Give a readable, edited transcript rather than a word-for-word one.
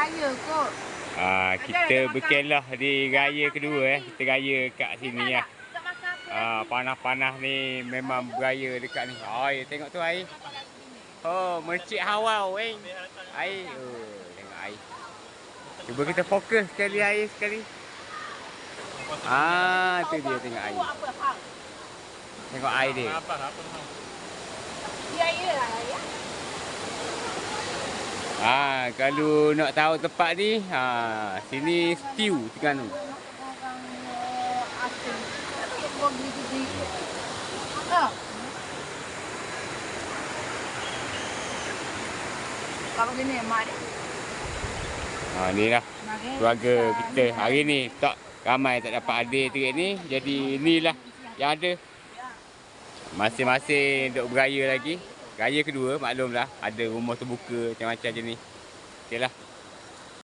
raya kot. Kita berkelah di raya kedua Kita raya kat sini lah. Tak makan apa? Panas-panas ni memang beraya dekat ni. Tengok tu air. Mercik hawau air. Tengok air. Cuba kita fokus sekali air sekali. Tu dia tengok air. Tengok air dia. Ya, lah ya. Kalau nak tahu tempat ni, sini Stew Terengganu. Orang asing. Tapi buat gigi. Kalau gini mak dia. Ni lah keluarga kita hari ni. Tak ramai tak dapat hadir terik ni. Jadi inilah yang ada. Masing-masing duk beraya lagi. Raya kedua maklumlah. Ada rumah terbuka macam-macam je ni. Okeylah.